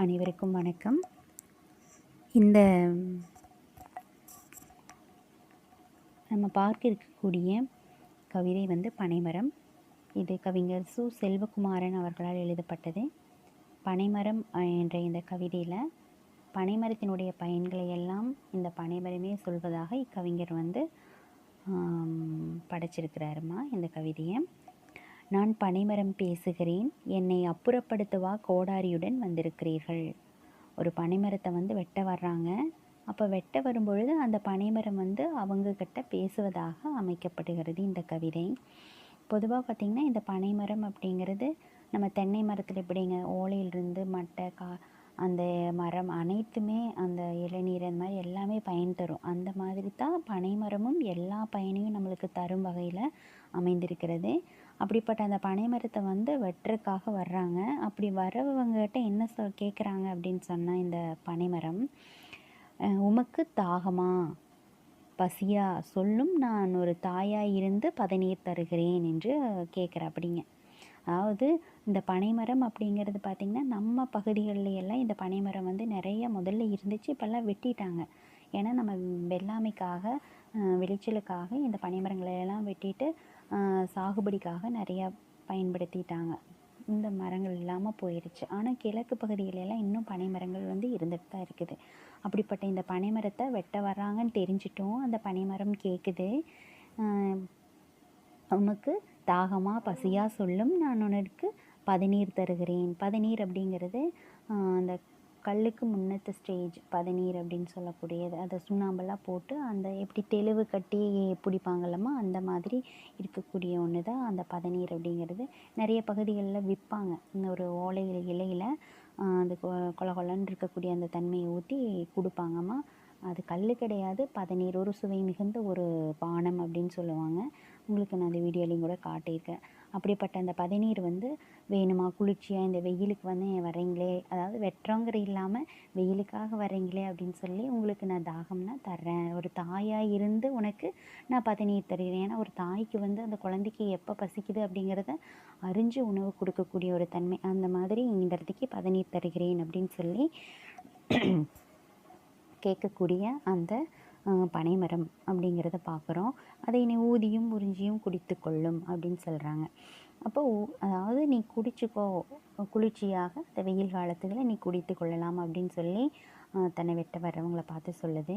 அனைவருக்கும் வணக்கம். இந்த நம்ம பார்க்க இருக்கக்கூடிய கவிதை பனைமரம். இது கவிஞர் சு. செல்வகுமாரன் அவர்களால் எழுதப்பட்டது. பனைமரம் என்ற இந்த கவிதையில் பனைமரத்தினுடைய பயன்களை எல்லாம் இந்த பனைமரமே சொல்வதாக இக்கவிஞர் படைச்சிருக்கிறாருமா இந்த கவிதையை. நான் பனைமரம் பேசுகிறேன், என்னை அப்புறப்படுத்தவா கோடாரியுடன் வந்திருக்கிறீர்கள். ஒரு பனைமரத்தை வெட்ட வர்றாங்க. அப்போ வெட்ட வரும்பொழுது அந்த பனைமரம் அவங்கக்கிட்ட பேசுவதாக அமைக்கப்படுகிறது இந்த கவிதை. பொதுவாக பார்த்திங்கன்னா இந்த பனைமரம் அப்படிங்கிறது நம்ம தென்னை மரத்தில் எப்படிங்க ஓலையிலிருந்து மட்டை அந்த மரம் அனைத்துமே அந்த இளநீர் அந்த மாதிரி எல்லாமே பயன் தரும். அந்த மாதிரி தான் பனைமரமும் எல்லா பயனையும் நம்மளுக்கு தரும் வகையில் அமைந்திருக்கிறது. அப்படிப்பட்ட அந்த பனைமரத்தை வெட்டுறதுக்காக வர்றாங்க. அப்படி வரவங்ககிட்ட என்ன கேட்குறாங்க அப்படின்னு சொன்னால் இந்த பனைமரம், உமக்கு தாகமா பசியா சொல்லும், நான் ஒரு தாயாய் இருந்து பதநீர் தருகிறேன் என்று கேட்குறாப்பிடிங்க. அதாவது இந்த பனைமரம் அப்படிங்கிறது பார்த்திங்கன்னா நம்ம பகுதிகளில் எல்லாம் இந்த பனைமரம் நிறைய முதல்ல இருந்துச்சு, இப்போல்லாம் வெட்டிட்டாங்க. ஏன்னா நம்ம வெள்ளாமைக்காக விளைச்சலுக்காக இந்த பனைமரங்களெல்லாம் வெட்டிட்டு சாகுபடிக்காக நிறையா பயன்படுத்திட்டாங்க. இந்த மரங்கள் இல்லாமல் போயிடுச்சு. ஆனால் கிழக்கு பகுதிகளெல்லாம் இன்னும் பனைமரங்கள் இருந்துட்டு தான் இருக்குது. அப்படிப்பட்ட இந்த பனைமரத்தை வெட்ட வர்றாங்கன்னு தெரிஞ்சிட்டோம். அந்த பனைமரம் கேட்குது, உமக்கு தாகமா பசியா சொல்லும், நான் உனக்கு பதநீர் தருகிறேன். பதநீர் அப்படிங்கிறது அந்த கல்லுக்கு முன்னத்த ஸ்டேஜ் பதநீர் அப்படின்னு சொல்லக்கூடியது. அதை சுண்ணாம்பெல்லாம் போட்டு அந்த எப்படி தெளிவு கட்டி பிடிப்பாங்கல்லம்மா, அந்த மாதிரி இருக்கக்கூடிய ஒன்று தான் அந்த பதநீர் அப்படிங்கிறது. நிறைய பகுதிகளில் விற்பாங்க. இந்த ஒரு ஓலை இலையில் அந்த கொல கொலன்னு இருக்கக்கூடிய அந்த தன்மையை ஊற்றி கொடுப்பாங்கம்மா. அது கல் கிடையாது, பதநீர். ஒரு சுவை மிகுந்த ஒரு பானம் அப்படின்னு சொல்லுவாங்க. உங்களுக்கு நான் அந்த வீடியோலையும் கூட காட்டியிருக்கேன். அப்படிப்பட்ட அந்த பதநீர் வேணுமா குளிர்ச்சியாக இந்த வெயிலுக்கு வர்றீங்களே, அதாவது வெட்டுறோங்கிற இல்லாமல் வெயிலுக்காக வர்றீங்களே அப்படின்னு சொல்லி உங்களுக்கு நான் தாகம்னா தர்றேன். ஒரு தாயாக இருந்து உனக்கு நான் பதநீர் தருகிறேன். ஏன்னா ஒரு தாய்க்கு அந்த குழந்தைக்கு எப்போ பசிக்குது அப்படிங்கிறத அறிஞ்சு உணவு கொடுக்கக்கூடிய ஒரு தன்மை. அந்த மாதிரி இந்த இடத்துக்கு பதநீர் தருகிறேன் அப்படின்னு சொல்லி கேட்கக்கூடிய அந்த பனைமரம் அப்படிங்கிறத பார்க்குறோம். அதை நீ ஊதியும் உறிஞ்சியும் குடித்து கொள்ளும் அப்படின்னு சொல்கிறாங்க. அப்போது அதாவது நீ குடிச்சுக்கோ, குளிர்ச்சியாக இந்த வெயில் காலத்துக்குள்ள நீ குடித்து கொள்ளலாம் அப்படின்னு சொல்லி தன்னை வெட்ட வர்றவங்களை பார்த்து சொல்லுது.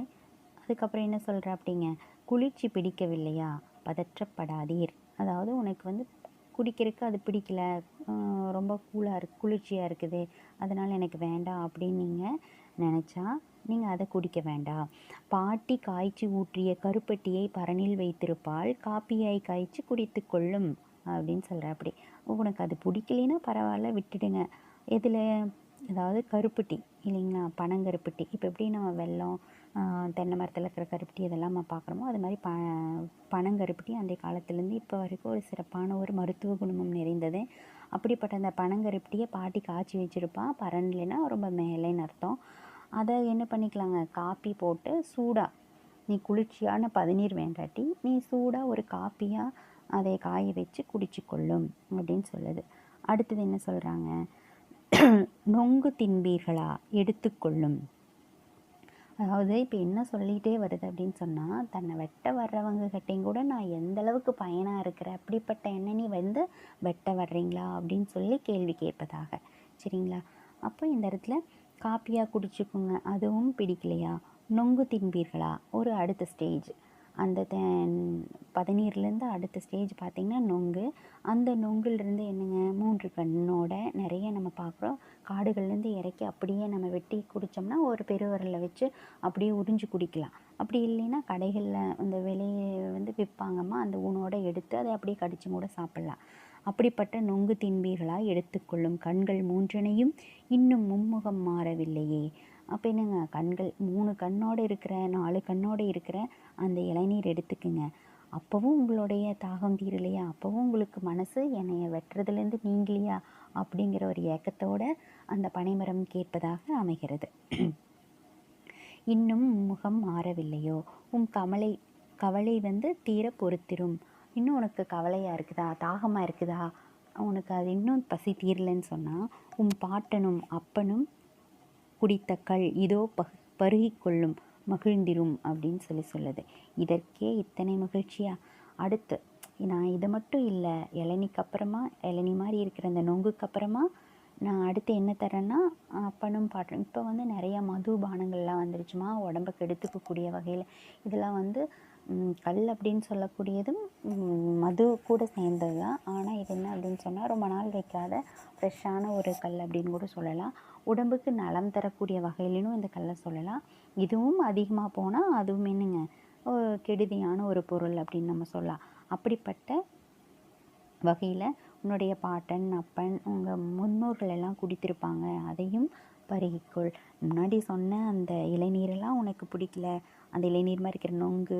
அதுக்கப்புறம் என்ன சொல்கிற அப்படிங்க, குளிர்ச்சி பிடிக்கவில்லையா பதற்றப்படாதீர். அதாவது உனக்கு குடிக்கிறதுக்கு அது பிடிக்கல, ரொம்ப குளிர்ச்சியாக இருக்குது, அதனால் எனக்கு வேண்டாம் அப்படின்னு நீங்கள் நினச்சா நீங்கள் அதை குடிக்க வேண்டாம். பாட்டி காய்ச்சி ஊற்றிய கருப்பட்டியை பரணில் வைத்திருப்பால், காப்பியாய் காய்ச்சி குடித்து கொள்ளும் அப்படின்னு சொல்கிற. அப்படி உனக்கு அது பிடிக்கலைன்னா பரவாயில்ல, விட்டுடுங்க. இதில் அதாவது கருப்பட்டி இல்லைங்களா, பனங்கருப்பட்டி. இப்போ எப்படி நம்ம வெல்லம் தென்னை மரத்தில் இருக்கிற கருப்பட்டி இதெல்லாம் நம்ம பார்க்குறோமோ, அது மாதிரி பனங்கருப்பட்டி அந்த காலத்துலேருந்து இப்போ வரைக்கும் ஒரு சிறப்பான ஒரு மருத்துவ குணமும் நிறைந்தது. அப்படிப்பட்ட அந்த பனங்கருப்பட்டியை பாட்டி காய்ச்சி வச்சுருப்பான். பரன்லைன்னா ரொம்ப மேலேன்னு அர்த்தம். அதை என்ன பண்ணிக்கலாங்க, காப்பி போட்டு சூடாக, நீ குளிர்ச்சியான பதநீர் வேண்டாட்டி நீ சூடாக ஒரு காப்பியாக அதை காய வச்சு குடிச்சு கொள்ளும் அப்படின்னு சொல்லுது. அடுத்தது என்ன சொல்கிறாங்க, நொங்கு தின்பீர்களா எடுத்துக்கொள்ளும். அதாவது இப்போ என்ன சொல்லிகிட்டே வருது அப்படின்னு சொன்னால், தன்னை வெட்ட வர்றவங்க கிட்டையும் கூட நான் எந்த அளவுக்கு பயனாக இருக்கிறேன், அப்படிப்பட்ட என்ன நீ வெட்ட வர்றீங்களா அப்படின்னு சொல்லி கேள்வி கேட்பதாக. சரிங்களா. அப்போ இந்த இடத்துல காப்பியாக குடிச்சுக்குங்க, அதுவும் பிடிக்கலையா, நொங்கு தின்பீர்களா ஒரு அடுத்த ஸ்டேஜ். அந்த பதநீர்லேருந்து அடுத்த ஸ்டேஜ் பார்த்திங்கன்னா நொங்கு. அந்த நொங்குலேருந்து என்னங்க, 3 கண்ணோட நிறைய நம்ம பார்க்குறோம். காடுகள்லேருந்து இறக்கி அப்படியே நம்ம வெட்டி குடித்தோம்னா ஒரு பெருவரலை வச்சு அப்படியே உறிஞ்சு குடிக்கலாம். அப்படி இல்லைன்னா கடைகளில் அந்த விலையை விற்பாங்கம்மா, அந்த ஊனோடு எடுத்து அதை அப்படியே கடிச்சு கூட சாப்பிட்லாம். அப்படிப்பட்ட நொங்கு தின்பீர்களாக எடுத்துக்கொள்ளும் கண்கள் 3னையும் இன்னும் மும்முகம் மாறவில்லையே. அப்போ என்னங்க, கண்கள் 3 கண்ணோடு இருக்கிற 4 கண்ணோடு இருக்கிற அந்த இளநீர் எடுத்துக்குங்க. அப்போவும் உங்களுடைய தாகம் தீரலையா, அப்போவும் உங்களுக்கு மனசு என்னைய வெட்டுறதுலேருந்து நீங்கலையா அப்படிங்கிற ஒரு ஏக்கத்தோடு அந்த பனைமரம் கேட்பதாக அமைகிறது. இன்னும் முகம் மாறவில்லையோ, உன் கவலை தீர பொறுத்திரும். இன்னும் உனக்கு கவலையாக இருக்குதா, தாகமாக இருக்குதா, உனக்கு அது இன்னும் பசி தீரலைன்னு சொன்னால், உன் பாட்டனும் அப்பனும் குடித்த கள் இதோ பருகிக்கொள்ளும் மகிழ்ந்திரும் அப்படின்னு சொல்லுது. இதற்கே இத்தனை மகிழ்ச்சியா? அடுத்து நான் இதை மட்டும் இல்லை, இளநிக்கு அப்புறமா இளநி மாதிரி இருக்கிற அந்த நொங்குக்கு அப்புறமா நான் அடுத்து என்ன தரேன்னா அப்பனும் பாட்டும். இப்போ வந்து நிறையா மதுபானங்கள்லாம் வந்துருச்சுமா, உடம்புக்கு எடுத்துக்கக்கூடிய வகையில். இதெல்லாம் வந்து கல் அப்படின்னு சொல்லக்கூடியதும் மது கூட சேர்ந்தது தான். ஆனால் இது என்ன அப்படின்னு சொன்னால் ரொம்ப நாள் வைக்காத ஃப்ரெஷ்ஷான ஒரு கல் அப்படின்னு கூட சொல்லலாம். உடம்புக்கு நலம் தரக்கூடிய வகையிலும் இந்த கல்லை சொல்லலாம். இதுவும் அதிகமாக போனால் அதுவும் என்னங்க கெடுதியான ஒரு பொருள் அப்படின்னு நம்ம சொல்லலாம். அப்படிப்பட்ட வகையில் உன்னுடைய பாட்டன் அப்பன் உங்கள் முன்னோர்கள் எல்லாம் குடித்திருப்பாங்க, அதையும் பருகிக்கொள். முன்னாடி சொன்ன அந்த இளநீரெல்லாம் உனக்கு பிடிக்கல, அந்த இளநீர் மாதிரி இருக்கிற நொங்கு,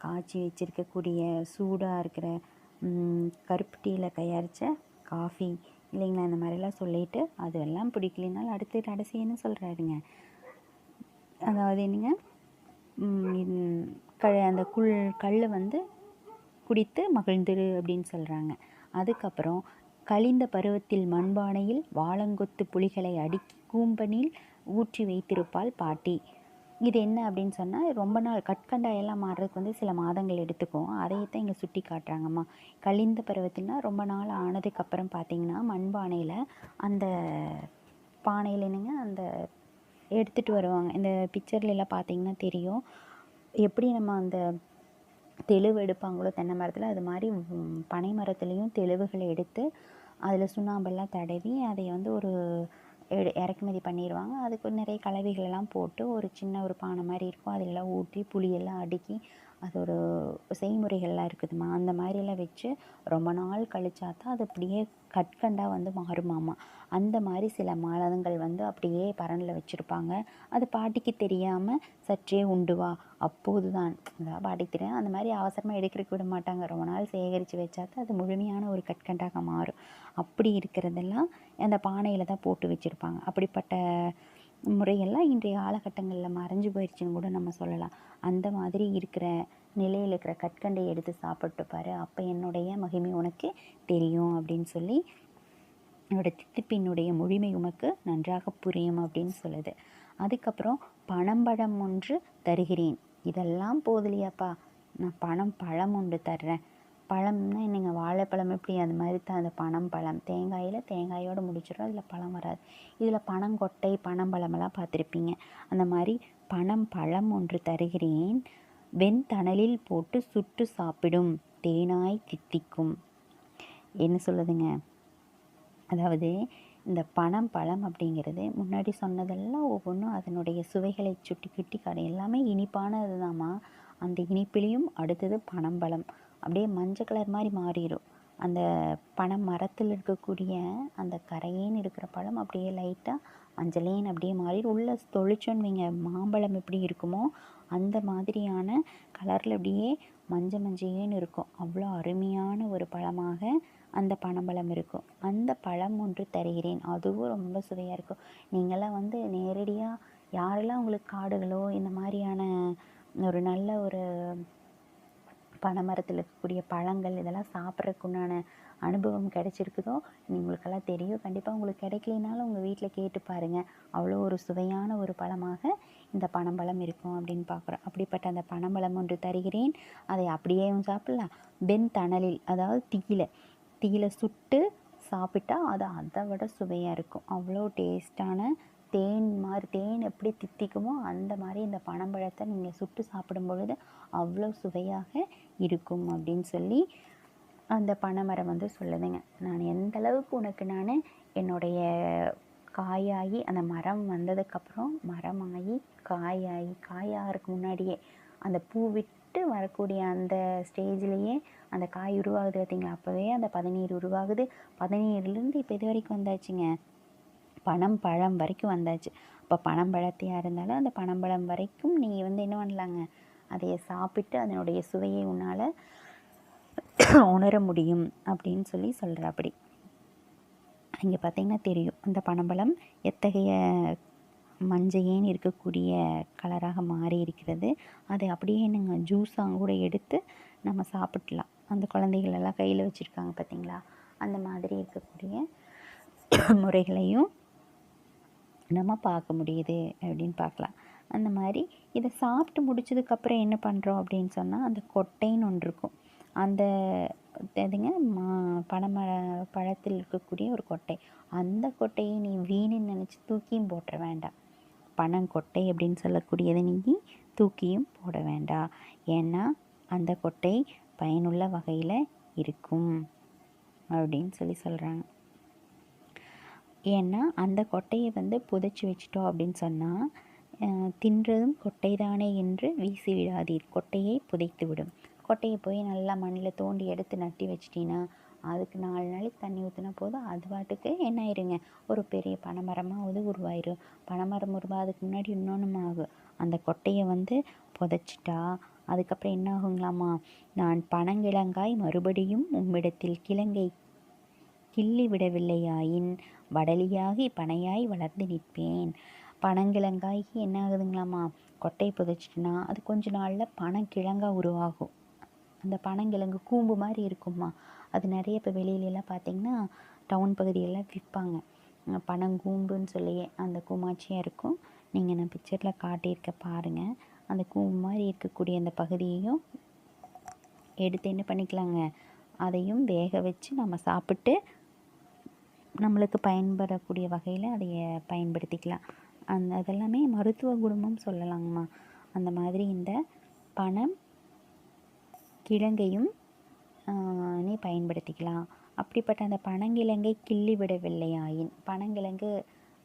காய்ச்சி வச்சுருக்கக்கூடிய சூடாக இருக்கிற கருப்பு டீயில் தயாரித்த காஃபி இல்லைங்களா, இந்த மாதிரிலாம் சொல்லிவிட்டு அதெல்லாம் பிடிக்கலனாலும் அடுத்து கடைசி என்ன சொல்கிறாருங்க, அதாவது என்னங்க அந்த கல் வந்து குடித்து மகிழ்ந்துரு அப்படின்னு சொல்கிறாங்க. அதுக்கப்புறம் கழிந்த பருவத்தில் மண்பானையில் வாழங்கொத்து புளிகளை அடுக்கி கூம்பனில் ஊற்றி வைத்திருப்பாள் பாட்டி. இது என்ன அப்படின்னு சொன்னால், ரொம்ப நாள் கற்கண்டாயெல்லாம் மாறுறதுக்கு வந்து சில மாதங்கள் எடுத்துக்கும். அதையத்தான் இங்கே சுட்டி காட்டுறாங்கம்மா. கழிந்த பருவத்தில்னா ரொம்ப நாள் ஆனதுக்கப்புறம் பார்த்திங்கன்னா மண்பானையில் அந்த பானையில் என்னங்க அந்த எடுத்துகிட்டு வருவாங்க. இந்த பிக்சர்லாம் பார்த்திங்கன்னா தெரியும், எப்படி நம்ம அந்த தெளிவு எடுப்பாங்களோ தென்னை மரத்தில், அது மாதிரி பனை மரத்துலேயும் தெளிவுகளை எடுத்து அதில் சுண்ணாம்பெல்லாம் தடவி அதை வந்து ஒரு இறக்குமதி பண்ணிடுவாங்க. அதுக்கு நிறைய கலவைகளெல்லாம் போட்டு ஒரு சின்ன ஒரு பானை மாதிரி இருக்கும், அதெல்லாம் ஊற்றி புளியெல்லாம் அடுக்கி அது ஒரு செய்முறைகள்லாம் இருக்குதுமா. அந்த மாதிரியெல்லாம் வச்சு ரொம்ப நாள் கழிச்சா தான் அது அப்படியே கற்கண்டாக வந்து மாறுமாமா. அந்த மாதிரி சில மாதங்கள் வந்து அப்படியே பரனில் வச்சுருப்பாங்க. அது பாட்டிக்கு தெரியாமல் சற்றே உண்டு வா, அப்போது தான் அதாவது பாட்டிக்கு தெரியும். அந்த மாதிரி அவசரமாக எடுக்கிறதுக்கு விட மாட்டாங்க. ரொம்ப நாள் சேகரித்து வச்சா தான் அது முழுமையான ஒரு கற்கண்டாக மாறும். அப்படி இருக்கிறதெல்லாம் அந்த பானையில் தான் போட்டு வச்சுருப்பாங்க. அப்படிப்பட்ட முறையெல்லாம் இன்றைய காலகட்டங்களில் மறைஞ்சு போயிடுச்சுன்னு கூட நம்ம சொல்லலாம். அந்த மாதிரி இருக்கிற நிலையில் இருக்கிற கற்கண்டை எடுத்து சாப்பிட்டு பாரு, அப்போ என்னுடைய மகிமை உனக்கு தெரியும் அப்படின்னு சொல்லி, என்னோட தித்திப்பினுடைய முழுமை உமக்கு நன்றாக புரியும் அப்படின்னு சொல்லுது. அதுக்கப்புறம் பனம்பழம் ஒன்று தருகிறேன். இதெல்லாம் போதில்லையாப்பா, நான் பழம் ஒன்று தர்றேன். பழம்னா என்னங்க, வாழைப்பழம் எப்படி, அது மாதிரி தான் அந்த பழம். தேங்காயோடு முடிச்சிடும், அதில் பழம் வராது. இதில் பனங்கொட்டை பனம்பழமெல்லாம் பார்த்துருப்பீங்க. அந்த மாதிரி பழம் ஒன்று தருகிறேன், வெண்தணலில் போட்டு சுட்டு சாப்பிடும், தேனாய் தித்திக்கும். என்ன சொல்லுதுங்க, அதாவது இந்த பழம் அப்படிங்கிறது முன்னாடி சொன்னதெல்லாம் ஒவ்வொன்றும் அதனுடைய சுவைகளை சுட்டி எல்லாமே இனிப்பானது தாம்மா. அந்த இனிப்பிலையும் அடுத்தது பனம்பழம் அப்படியே மஞ்சள் கலர் மாதிரி மாறிடும். அந்த பனை மரத்தில் இருக்கக்கூடிய அந்த கரையேன்னு இருக்கிற பழம் அப்படியே லைட்டாக மஞ்சளேன்னு அப்படியே மாறிடும். உள்ள தொளிச்சோன்னு வைங்க, மாம்பழம் எப்படி இருக்குமோ அந்த மாதிரியான கலரில் அப்படியே மஞ்சேன்னு இருக்கும். அவ்வளோ அருமையான ஒரு பழமாக அந்த பனம்பழம் இருக்கும். அந்த பழம் ஒன்று தருகிறேன், அதுவும் ரொம்ப சுவையாக இருக்கும். நீங்களாம் வந்து நேரடியாக யாரெல்லாம் உங்களுக்கு காடுகளோ இந்த மாதிரியான ஒரு நல்ல ஒரு பனைமரத்தில் இருக்கக்கூடிய பழங்கள் இதெல்லாம் சாப்பிட்றதுக்குண்டான அனுபவம் கிடைச்சிருக்குதோ உங்களுக்கெல்லாம் தெரியும். கண்டிப்பாக உங்களுக்கு கிடைக்கலனாலும் உங்கள் வீட்டில் கேட்டு பாருங்கள், அவ்வளோ ஒரு சுவையான ஒரு பழமாக இந்த பனம்பழம் இருக்கும் அப்படின்னு பார்க்குறோம். அப்படிப்பட்ட அந்த பனம்பழம் ஒன்று தருகிறேன், அதை அப்படியே சாப்பிட்லாம். வெண்தணலில் அதாவது தீயில சுட்டு சாப்பிட்டா அது அதை விட சுவையாக இருக்கும். அவ்வளோ டேஸ்டான தேன் எப்படி தித்திக்குமோ அந்த மாதிரி இந்த பனம்பழத்தை நீங்கள் சுட்டு சாப்பிடும் பொழுது அவ்வளோ சுவையாக இருக்கும் அப்படின்னு சொல்லி அந்த பனைமரம் வந்து சொல்லுதுங்க. நான் எந்த அளவுக்கு உனக்கு நான் என்னுடைய காயாகி அந்த மரம் வந்ததுக்கப்புறம் மரமாகி காயாகிறதுக்கு முன்னாடியே அந்த பூ விட்டு வரக்கூடிய அந்த ஸ்டேஜ்லேயே அந்த காய் உருவாகுது பார்த்தீங்களா, அப்போவே அந்த பதநீர் உருவாகுது. பதநீர்லேருந்து இப்போ இது வரைக்கும் வந்தாச்சுங்க, பழம் வரைக்கும் வந்தாச்சு. இப்போ பனம்பழத்தையாக இருந்தாலும் அந்த பனம்பழம் வரைக்கும் நீங்கள் வந்து என்ன பண்ணலாங்க, அதைய சாப்பிட்டு அதனுடைய சுவையை உன்னால் உணர முடியும் அப்படின்னு சொல்லி சொல்கிறாப்படி. இங்கே பார்த்திங்கன்னா தெரியும் அந்த பனம்பழம் எத்தகைய மஞ்சேன்னு இருக்கக்கூடிய கலராக மாறி இருக்கிறது. அதை அப்படியே நீங்கள் ஜூஸாக கூட எடுத்து நம்ம சாப்பிட்லாம். அந்த குழந்தைகளெல்லாம் கையில் வச்சுருக்காங்க பார்த்திங்களா, அந்த மாதிரி இருக்கக்கூடிய முறைகளையும் நம்ம பார்க்க முடியுது அப்படின்னு பார்க்கலாம். அந்த மாதிரி இதை சாப்பிட்டு முடிச்சதுக்கப்புறம் என்ன பண்ணுறோம் அப்படின்னு சொன்னால், அந்த கொட்டைன்னு ஒன்று இருக்கும். அந்த எதுங்க பனைமர பழத்தில் இருக்கக்கூடிய ஒரு கொட்டை. அந்த கொட்டையை நீ வீணுன்னு நினச்சி தூக்கியும் போட்டுற வேண்டாம். பனங்கொட்டை அப்படின்னு சொல்லக்கூடியதை நீ தூக்கியும் போட வேண்டாம். ஏன்னா அந்த கொட்டை பயனுள்ள வகையில் இருக்கும் அப்படின்னு சொல்கிறாங்க. ஏன்னா அந்த கொட்டையை புதைச்சி வச்சிட்டோம் அப்படின்னு சொன்னால், தின்றதும் கொட்டை தானே என்று வீசி விடாதீர், கொட்டையை புதைத்து விடும். கொட்டையை போய் நல்லா மண்ணில் தோண்டி எடுத்து நட்டி வச்சிட்டிங்கன்னா, அதுக்கு 4 நாளைக்கு தண்ணி ஊற்றினா போதும், அது பாட்டுக்கு என்ன ஆயிருங்க, ஒரு பெரிய பனைமரமாக உருவாயிரும். பனைமரம் உருவாகிறதுக்கு முன்னாடி இன்னொன்று ஆகும். அந்த கொட்டையை புதைச்சிட்டா அதுக்கப்புறம் என்ன ஆகுங்களாமா, நான் பனங்கிழங்காய் மறுபடியும் உம்மிடத்தில் கிழங்கை கிள்ளி விடவில்லையாயின் வடலியாகி பனையாய் வளர்ந்து நிற்பேன். பனங்கிழங்காய்க்கு என்ன ஆகுதுங்களாமா, கொட்டையை புதைச்சிட்டுனா அது கொஞ்ச நாளில் பனங்கிழங்காக உருவாகும். அந்த பனங்கிழங்கு கூம்பு மாதிரி இருக்குமா, அது நிறைய இப்போ வெளியிலலாம் பார்த்திங்கன்னா டவுன் பகுதியெல்லாம் விற்பாங்க. பனங்கூம்புன்னு சொல்லியே அந்த கூமாச்சியாக இருக்கும். நீங்கள் நான் பிக்சரில் காட்டியிருக்க பாருங்கள். அந்த கூம்பு மாதிரி இருக்கக்கூடிய அந்த பகுதியையும் எடுத்து என்ன பண்ணிக்கலாங்க, அதையும் வேக வச்சு நம்ம சாப்பிட்டு நம்மளுக்கு பயன்படக்கூடிய வகையில் அதை பயன்படுத்திக்கலாம். அதெல்லாமே மருத்துவ குணமும் சொல்லலாங்கம்மா. அந்த மாதிரி இந்த பனம் கிழங்கையும் நீ பயன்படுத்திக்கலாம். அப்படிப்பட்ட அந்த பனங்கிழங்கை கிள்ளி விடவில்லையாயின், பனங்கிழங்கு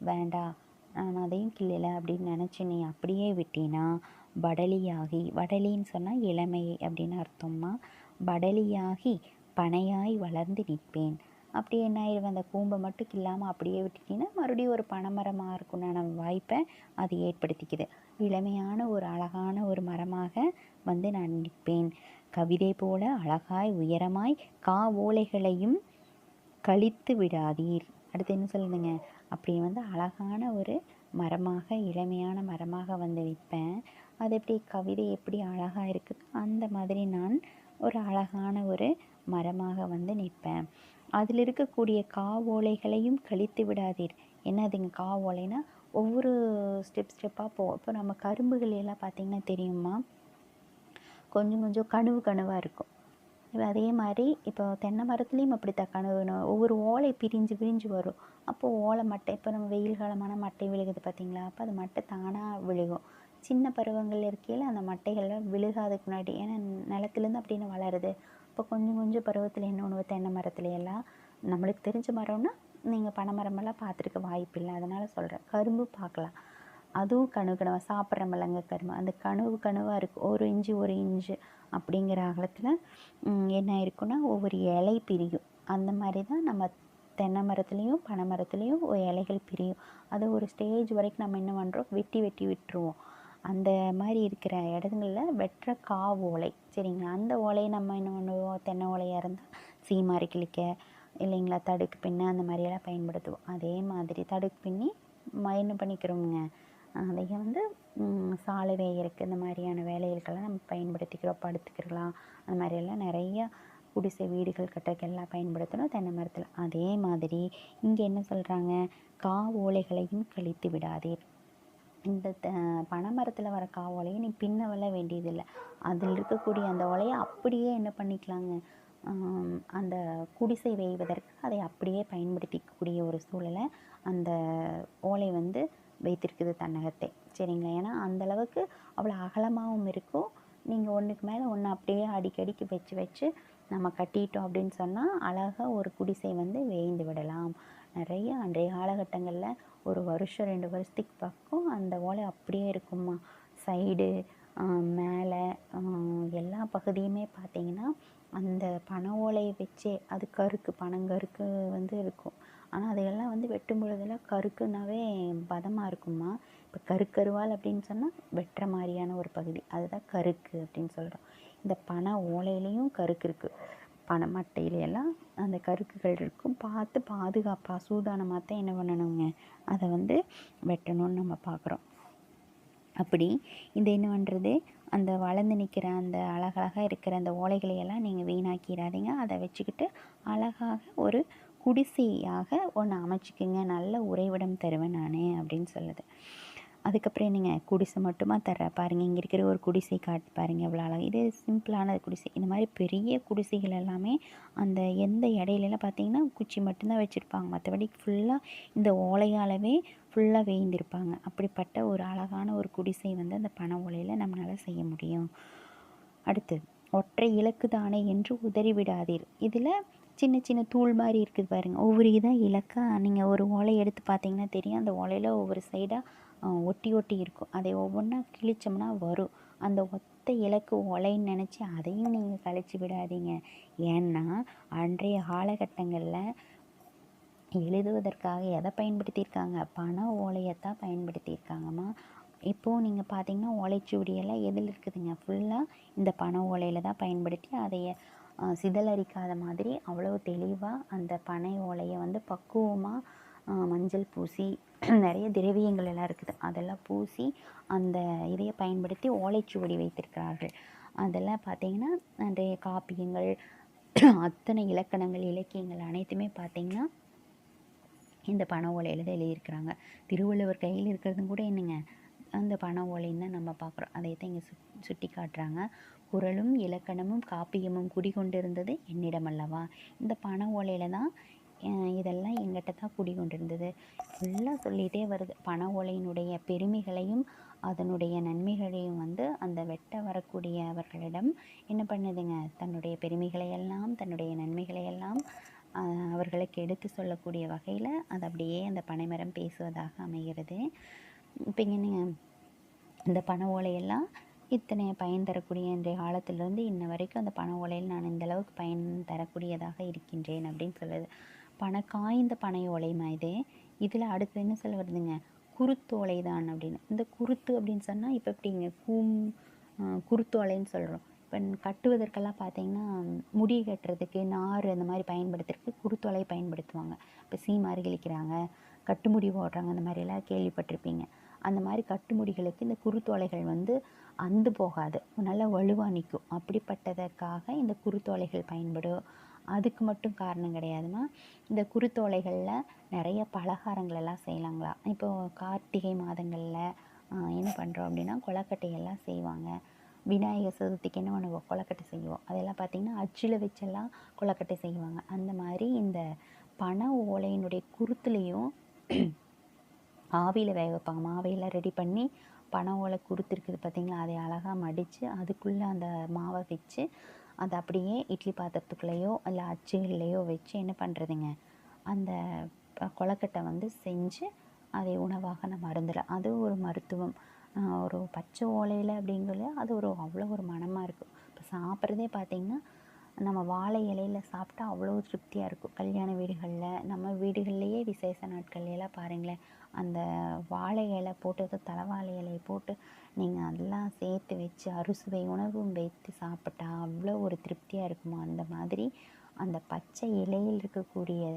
வேண்டாம் நான் அதையும் கிள்ளலை அப்படின்னு நினச்சி நீ அப்படியே விட்டினா, வடலியாகி, வடலின்னு சொன்னால் இளமை அப்படின்னு அர்த்தம்மா. வடலியாகி பனையாய் வளர்ந்து நிற்பேன். அப்படி என்ன ஆயிடும், அந்த கூம்பை மட்டும் கில்லாமல் அப்படியே விட்டுட்டிங்கன்னா மறுபடியும் ஒரு பனைமரமாக இருக்குண்டான வாய்ப்பை அது ஏற்படுத்திக்குது. இளமையான ஒரு அழகான ஒரு மரமாக நான் நிற்பேன். கவிதை போல அழகாய் உயரமாய் ஓலைகளையும் கழித்து விடாதீர். அடுத்து என்ன சொல்லுதுங்க, அப்படி அழகான ஒரு மரமாக, இளமையான மரமாக நிற்பேன். அது எப்படி கவிதை எப்படி அழகாக இருக்குது, அந்த மாதிரி நான் ஒரு அழகான ஒரு மரமாக நிற்பேன். அதில் இருக்கக்கூடிய ஓலைகளையும் கழித்து விடாதீர். என்னதுங்க ஓலைனா, ஒவ்வொரு ஸ்டெப்பாக போவோம். இப்போ நம்ம கரும்புகள் எல்லாம் பார்த்திங்கன்னா தெரியுமா, கொஞ்சம் கொஞ்சம் கணுவாக இருக்கும். அதே மாதிரி இப்போ தென்னை மரத்துலேயும் அப்படித்தான் கணுவணும். ஒவ்வொரு ஓலை பிரிஞ்சு வரும். அப்போது ஓலை மட்டை, இப்போ நம்ம வெயில் காலமான மட்டை விழுகுது பார்த்திங்களா, அப்போ அது மட்டை தானாக விழுகும். சின்ன பருவங்கள் இருக்கையில் அந்த மட்டைகள்லாம் விழுகாதுக்கு முன்னாடி, ஏன்னா நிலத்துலேருந்து அப்படின்னு வளருது. இப்போ கொஞ்சம் கொஞ்சம் பருவத்தில் என்ன ஒன்று தென்னை மரத்துலையெல்லாம் நம்மளுக்கு தெரிஞ்ச மரம்னா நீங்கள் பனை மரமெல்லாம் பார்த்துருக்க வாய்ப்பு இல்லை, அதனால் சொல்கிறேன். கரும்பு பார்க்கலாம், அதுவும் கணுவாக சாப்பிட்ற மிளங்க கரும்பு, அந்த கணுவாக இருக்கும். ஒரு இன்ச்சு அப்படிங்கிற அகலத்தில் என்ன இருக்குன்னா ஒவ்வொரு இலை பிரியும். அந்த மாதிரி தான் நம்ம தென்னை மரத்துலேயும் பனை மரத்துலேயும் இலைகள் பிரியும். அது ஒரு ஸ்டேஜ் வரைக்கும் நம்ம என்ன பண்ணுறோம், வெட்டி விட்டுருவோம். அந்த மாதிரி இருக்கிற இடங்களில் வெட்டுற ஓலை சரிங்களா, அந்த ஓலையை நம்ம என்ன பண்ணுவோம், தென்னை ஓலையாக இருந்தால் சீமாரி கிழிக்க இல்லைங்களா, தடுக்கு பின்ன அந்த மாதிரியெல்லாம் பயன்படுத்துவோம். அதே மாதிரி தடுக்கு பின்னி என்ன பண்ணிக்கிறோமுங்க, அதை சாலை வேயறக்கு இந்த மாதிரியான வேலைகளுக்கெல்லாம் நம்ம பயன்படுத்திக்கிறோம். படுத்துக்கிறலாம், அந்த மாதிரியெல்லாம் நிறையா குடிசை வீடுகள் கட்டக்கெல்லாம் பயன்படுத்தணும் தென்னை மரத்தில். அதே மாதிரி இங்கே என்ன சொல்கிறாங்க, ஓலைகளையும் கழித்து விடாதீர். இந்த பனை மரத்தில் வர ஓலையை நீ பின்னவல்ல வேண்டியதில்லை. அதில் இருக்கக்கூடிய அந்த ஓலையை அப்படியே என்ன பண்ணிக்கலாங்க, அந்த குடிசை வேய்வதற்கு அதை அப்படியே பயன்படுத்திக்கக்கூடிய ஒரு சூழலை அந்த ஓலை வைத்திருக்குது தன்னகத்தை சரிங்களா. ஏன்னா அந்தளவுக்கு அவ்வளோ அகலமாகவும் இருக்கும். நீங்கள் ஒன்றுக்கு மேலே ஒன்று அப்படியே அடிக்கடிக்கு வச்சு நம்ம கட்டிட்டோம் அப்படின்னு சொன்னால் அழகாக ஒரு குடிசை வேய்ந்து விடலாம். நிறைய அன்றைய காலகட்டங்களில் ஒரு வருஷம் 2 வருஷத்துக்கு பக்கம் அந்த ஓலை அப்படியே இருக்குமா. சைடு மேலே எல்லா பகுதியுமே பார்த்திங்கன்னா அந்த பனை ஓலையை வச்சே அது பனங்கருக்கு இருக்கும். ஆனால் அதையெல்லாம் வெட்டும் பொழுதெல்லாம் கருக்குனாவே பதமாக இருக்குமா. இப்போ கருவால் அப்படின்னு சொன்னால் வெட்டுற மாதிரியான ஒரு பகுதி, அதுதான் கருக்கு அப்படின்னு சொல்கிறோம். இந்த பனை ஓலையிலையும் கருக்கு இருக்குது, பனை மட்டையிலையெல்லாம் அந்த கருக்குகள் இருக்கும். பார்த்து பாதுகாப்பாக சூதானமாக தான் என்ன பண்ணணுங்க, அதை வெட்டணும்னு நம்ம பார்க்குறோம். அப்படி இந்த என்ன பண்ணுறது, அந்த வளர்ந்து நிற்கிற அந்த அழகழகாக இருக்கிற அந்த ஓலைகளையெல்லாம் நீங்கள் வீணாக்கிடாதீங்க. அதை வச்சுக்கிட்டு அழகாக ஒரு குடிசையாக ஒன்று அமைச்சிக்குங்க, நல்ல உறைவிடம் தருவேன் நான் அப்படின்னு சொல்லுது. அதுக்கப்புறம் என்னங்க, குடிசை மட்டுமா தர பாருங்கள், இங்கே இருக்கிற ஒரு குடிசை காட்டு பாருங்கள் எவ்வளோ அழகாக. இது சிம்பிளான குடிசை. இந்த மாதிரி பெரிய குடிசைகள் எல்லாமே அந்த எந்த இடையிலலாம் பார்த்தீங்கன்னா குச்சி மட்டும்தான் வச்சுருப்பாங்க, மற்றபடி ஃபுல்லாக இந்த ஓலையாலவே ஃபுல்லாக வேய்ந்திருப்பாங்க. அப்படிப்பட்ட ஒரு அழகான ஒரு குடிசை வந்து அந்த பனை ஓலையில் நம்மளால் செய்ய முடியும். அடுத்தது, ஒற்றை இலக்கு தானே என்று உதறிவிடாதீர். இதில் சின்ன சின்ன தூள் மாதிரி இருக்குது பாருங்கள், ஒவ்வொரு இதாக இலக்காக நீங்கள் ஒரு ஓலை எடுத்து பார்த்தீங்கன்னா தெரியும், அந்த ஓலையில் ஒவ்வொரு சைடாக ஒட்டி ஒட்டி இருக்கும். அதை ஒவ்வொன்றா கிழிச்சோம்னா வரும். அந்த ஒத்த இலக்கு ஓலைன்னு நினச்சி அதையும் நீங்கள் கழிச்சு விடாதீங்க. ஏன்னா அன்றைய காலகட்டங்களில் எழுதுவதற்காக எதை பயன்படுத்தியிருக்காங்க, பனை ஓலையத்தான் பயன்படுத்தியிருக்காங்கம்மா. இப்போது நீங்கள் பார்த்தீங்கன்னா ஓலைச்சுவடியெல்லாம் எதில் இருக்குதுங்க, ஃபுல்லாக இந்த பனை ஓலையில் தான் பயன்படுத்தி அதைய சிதலரிக்காத மாதிரி அவ்வளோ தெளிவாக அந்த பனை ஓலையை வந்து பக்குவமாக மஞ்சள் பூசி நிறைய திரவியங்கள் எல்லாம் இருக்குது, அதெல்லாம் பூசி அந்த இதையை பயன்படுத்தி ஓலைச்சுவடி வைத்திருக்கிறார்கள். அதெல்லாம் பார்த்தீங்கன்னா நிறைய காப்பியங்கள் அத்தனை இலக்கணங்கள் இலக்கியங்கள் அனைத்துமே பார்த்திங்கன்னா இந்த பனை ஓலையில் தான் எழுதியிருக்கிறாங்க. திருவள்ளுவர் கையில் இருக்கிறதும் கூட என்னங்க, அந்த பனை ஓலைன்னு தான் நம்ம பார்க்குறோம். அதை தான் இங்கே சுட்டி காட்டுறாங்க. குறளும் இலக்கணமும் காப்பியமும் குடிகொண்டிருந்தது என்னிடம் அல்லவா. இந்த பனை ஓலையில் தான் இதெல்லாம் எங்கிட்ட தான் குடிகொண்டிருந்தது. ஃபுல்லாக சொல்லிகிட்டே வருது. பனை ஓலையினுடைய பெருமைகளையும் அதனுடைய நன்மைகளையும் வந்து அந்த வெட்ட வரக்கூடியவர்களிடம் என்ன பண்ணுதுங்க, தன்னுடைய பெருமைகளையெல்லாம் தன்னுடைய நன்மைகளையெல்லாம் அவர்களுக்கு எடுத்து சொல்லக்கூடிய வகையில் அது அப்படியே அந்த பனைமரம் பேசுவதாக அமைகிறது. இப்போ என்னங்க, இந்த பனை ஓலையெல்லாம் இத்தனை பயன் தரக்கூடிய இன்றைய காலத்திலிருந்து இன்ன வரைக்கும் அந்த பனை ஓலையில் நான் இந்தளவுக்கு பயன் தரக்கூடியதாக இருக்கின்றேன் அப்படின்னு சொல்லுது. காய்ந்த பனை ஓலைமா இது. இதில் அடுத்து என்ன சொல்ல வருதுங்க, குருத்தோலை தான் அப்படின்னு. இந்த குருத்து அப்படின்னு சொன்னால் இப்போ எப்படிங்க, குருத்தோலைன்னு சொல்கிறோம். இப்போ கட்டுவதற்கெல்லாம் பார்த்திங்கன்னா முடி கட்டுறதுக்கு நார் அந்த மாதிரி பயன்படுத்துறதுக்கு குருத்தோலை பயன்படுத்துவாங்க. இப்போ சீமாரி கிழிக்கிறாங்க, கட்டுமுடி போடுறாங்க, அந்த மாதிரிலாம் கேள்விப்பட்டிருப்பீங்க. அந்த மாதிரி கட்டுமுடிகளுக்கு இந்த குருத்தோலைகள் வந்து அந்து போகாது, நல்லா வலுவாக நிற்கும். அப்படிப்பட்டதற்காக இந்த குருத்தோலைகள் பயன்படும். அதுக்கு மட்டும் காரணம் கிடையாதுமா, இந்த குருத்தோலைகளில் நிறைய பலகாரங்கள் எல்லாம் செய்யலாங்களா. இப்போது கார்த்திகை மாதங்களில் என்ன பண்ணுறோம் அப்படின்னா கொலக்கட்டையெல்லாம் செய்வாங்க. விநாயகர் சதுர்த்திக்கு என்ன பண்ணுவோம், கொலக்கட்டை செய்வோம். அதெல்லாம் பார்த்திங்கன்னா அச்சில் வச்செல்லாம் கொலக்கட்டை செய்வாங்க. அந்த மாதிரி இந்த பனை ஓலையினுடைய குருத்துலேயும் ஆவியில் வேக வைப்பாங்க. மாவையெல்லாம் ரெடி பண்ணி பனை ஓலை குருத்து இருக்குது பார்த்திங்களா, அதை அழகாக மடித்து அதுக்குள்ளே அந்த மாவை வச்சு அதை அப்படியே இட்லி பாத்திரத்துக்குள்ளேயோ இல்லை அச்சுகள்லையோ வச்சு என்ன பண்ணுறதுங்க, அந்த கொலக்கட்டை வந்து செஞ்சு அதை உணவாக நம்ம அருந்தலாம். அது ஒரு மருத்துவம். ஒரு பச்சை ஓலையில் அப்படிங்கிறது அது அவ்வளோ ஒரு மணமாக இருக்கும். இப்போ சாப்பிட்றதே பார்த்திங்கன்னா நம்ம வாழை இலையில் சாப்பிட்டா அவ்வளோ திருப்தியாக இருக்கும். கல்யாண வீடுகளில், நம்ம வீடுகள்லையே விசேஷ நாட்கள்லாம் பாருங்களேன், அந்த வாழை இலை போட்டு தலைவாழை இலையை போட்டு நீங்கள் அதெல்லாம் சேர்த்து வச்சு அறுசுவை உணவும் வைத்து சாப்பிட்டா அவ்வளோ ஒரு திருப்தியாக இருக்குமோ, அந்த மாதிரி அந்த பச்சை இலையில் இருக்கக்கூடிய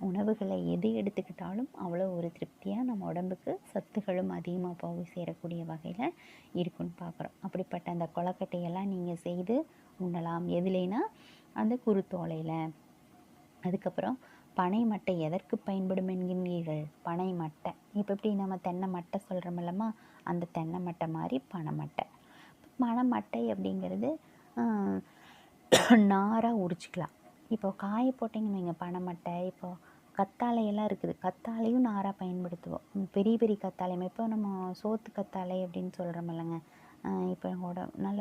உணவுகளை எது எடுத்துக்கிட்டாலும் அவ்வளோ ஒரு திருப்தியாக நம்ம உடம்புக்கு சத்துகளும் அதிகமாக போய் சேரக்கூடிய வகையில் இருக்குன்னு பார்க்குறோம். அப்படிப்பட்ட அந்த கொலக்கட்டையெல்லாம் நீங்கள் செய்து உண்ணலாம். எதுலேனா அந்த குருத்தோலையில். அதுக்கப்புறம் பனை மட்டை எதற்கு பயன்படும் என்கின்றீர்கள், பனை மட்டை. இப்போ எப்படி நம்ம தென்னை மட்டை சொல்கிறோமில்லம்மா, அந்த தென்னை மட்டை மாதிரி பனை மட்டை. பனை மட்டை அப்படிங்கிறது நாராக உரிச்சிக்கலாம். இப்போ காய போட்டிங்கன்னு வைங்க பனை மட்டை. இப்போது கத்தாழையெல்லாம் இருக்குது, கத்தாழையும் நாராக பயன்படுத்துவோம். பெரிய பெரிய கத்தாழையும் இப்போ நம்ம சோத்து கத்தாழை அப்படின்னு சொல்கிறோமில்லங்க. இப்போ நல்ல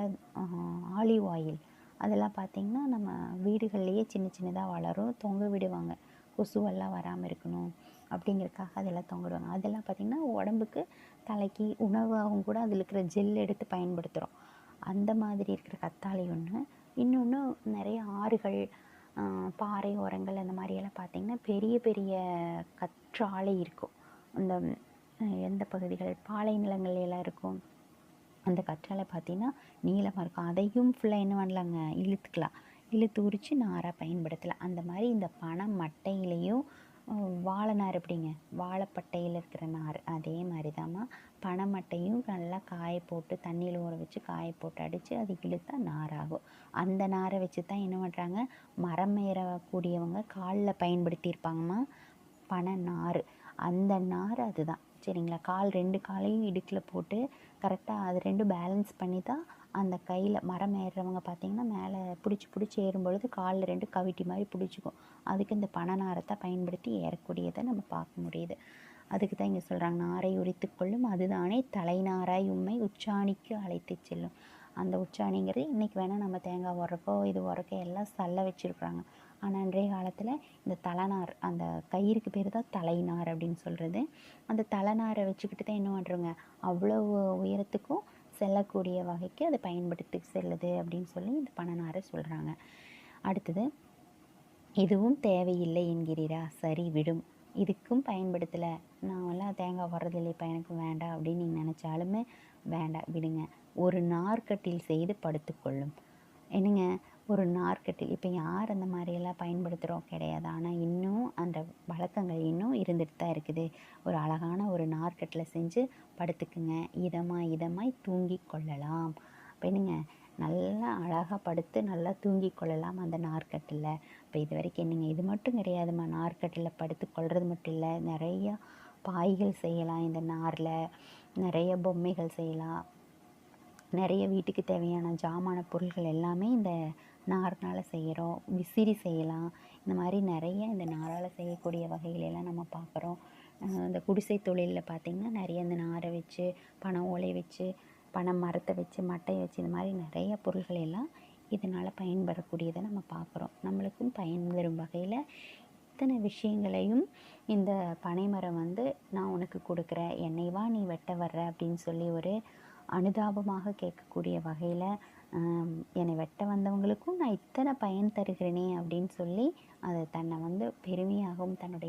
ஆலிவ் ஆயில் அதெல்லாம் பார்த்திங்கன்னா நம்ம வீடுகள்லையே சின்ன சின்னதாக வளரும், தொங்க விடுவாங்க. கொசுவெல்லாம் வராமல் இருக்கணும் அப்படிங்கிறதுக்காக அதெல்லாம் தொங்க விடுவாங்க. அதெல்லாம் பார்த்திங்கன்னா உடம்புக்கு தலைக்கு உணவாகவும் கூட அதில் இருக்கிற ஜெல் எடுத்து பயன்படுத்துகிறோம். அந்த மாதிரி இருக்கிற கத்தாழை ஒன்று. இன்னொன்று நிறைய ஆறுகள், பாறை ஓரங்கள் அந்த மாதிரியெல்லாம் பார்த்திங்கன்னா பெரிய பெரிய கற்றாழை இருக்கும். இந்த எந்த பகுதிகள் பாலை நிலங்கள்லாம் இருக்கும், அந்த கற்றாழை பார்த்திங்கன்னா நீளமாக இருக்கும். அதையும் ஃபுல்லாக என்ன பண்ணலாங்க, இழுத்து உரித்து நாராக பயன்படுத்தலாம். அந்த மாதிரி இந்த பனை மட்டையிலையும் வாழை நார் எப்படிங்க, வாழைப்பட்டையில் இருக்கிற நார் அதே மாதிரி தாம்மா பனை மட்டையும் நல்லா காய போட்டு தண்ணியில் ஊற வச்சு வச்சு காய போட்டு அடித்து அது இழுத்தா நாராகும். அந்த நாரை வச்சு தான் என்ன பண்ணுறாங்க, மரம் ஏறக்கூடியவங்க காலில் பயன்படுத்தியிருப்பாங்கம்மா பனை நார். அந்த நார் அதுதான் சரிங்களா. 2 காலையும் இடுக்கில் போட்டு கரெக்டாக அது 2 பேலன்ஸ் பண்ணி தான் அந்த கையில் மரம் ஏறுறவங்க பார்த்திங்கன்னா மேலே பிடிச்சி ஏறும்பொழுது காலில் 2 கவிட்டி மாதிரி பிடிச்சிக்கும். அதுக்கு இந்த பனை நாரத்தை பயன்படுத்தி ஏறக்கூடியதை நம்ம பார்க்க முடியுது. அதுக்கு தான் இங்கே சொல்கிறாங்க, நாரை உரித்து கொள்ளும் அதுதானே தலைநாராய் உம்மை உச்சாணிக்கு அழைத்து செல்லும். அந்த உச்சாணிங்கிறது இன்றைக்கி வேணால் நம்ம தேங்காய் உரக்கோ இது உரக்கோ எல்லாம் சல்ல வச்சுருக்குறாங்க. ஆனால் அன்றைய காலத்தில் இந்த தலைநார், அந்த கயிறுக்கு பேர் தான் தலைநார் அப்படின்னு சொல்கிறது. அந்த தலைநாரை வச்சுக்கிட்டு தான் என்ன பண்ணுறோங்க, அவ்வளோ உயரத்துக்கும் செல்லக்கூடிய வகைக்கு அதை பயன்படுத்தி செல்லுது அப்படின்னு சொல்லி இந்த பனை நாரை சொல்கிறாங்க. அடுத்தது, இதுவும் தேவையில்லை என்கிறீரா, சரி விடும். இதுக்கும் பயன்படுத்தலை, நான்லாம் தேங்காய் வர்றதில்லை இப்போ எனக்கு வேண்டாம் அப்படின்னு நீங்கள் நினச்சாலுமே வேண்டாம், விடுங்க. ஒரு நார்க்கட்டில் செய்து படுத்துக்கொள்ளும். என்னங்க, ஒரு நார்க்கட்டில் இப்போ யார் அந்த மாதிரியெல்லாம் பயன்படுத்துகிறோம் கிடையாது. ஆனால் இன்னும் அந்த வழக்கங்கள் இன்னும் இருந்துட்டு தான் இருக்குது. ஒரு அழகான ஒரு நார்க்கட்டில் செஞ்சு படுத்துக்குங்க, இதமாய் தூங்கி கொள்ளலாம். இப்போ என்னங்க, நல்லா அழகாக படுத்து நல்லா தூங்கி கொள்ளலாம் அந்த நார்க்கட்டில். இப்போ இது வரைக்கும் என்னங்க, இது மட்டும் கிடையாதுமா, நார்க்கட்டில் படுத்து கொள்வது மட்டும் இல்லை, நிறையா பாய்கள் செய்யலாம் இந்த நாரில், நிறைய பொம்மைகள் செய்யலாம், நிறைய வீட்டுக்கு தேவையான ஜாமான பொருள்கள் எல்லாமே இந்த நார்னால் செய்கிறோம். விசிறி செய்யலாம். இந்த மாதிரி நிறைய இந்த நாரால் செய்யக்கூடிய வகைகளெல்லாம் நம்ம பார்க்குறோம். இந்த குடிசை தொழிலில் பார்த்திங்கன்னா நிறைய இந்த நாரை வச்சு, பனை ஓலை வச்சு, பனை மரத்தை வச்சு, மட்டையை வச்சு, இந்த மாதிரி நிறைய பொருள்கள் எல்லாம் இதனால் பயன்படக்கூடியதை நம்ம பார்க்குறோம். நம்மளுக்கும் பயன் தரும் வகையில் இத்தனை விஷயங்களையும் இந்த பனைமரம் நான் உனக்கு கொடுக்குறேன், என்னை வா நீ வெட்ட வர்ற அப்படின்னு சொல்லி ஒரு அனுதாபமாக கேட்கக்கூடிய வகையில் என்னை வெட்ட வந்தவங்களுக்கும் நான் இத்தனை பயன் தருகிறேனே அப்படின்னு சொல்லி அதை தன்னை பெருமையாகவும் தன்னுடைய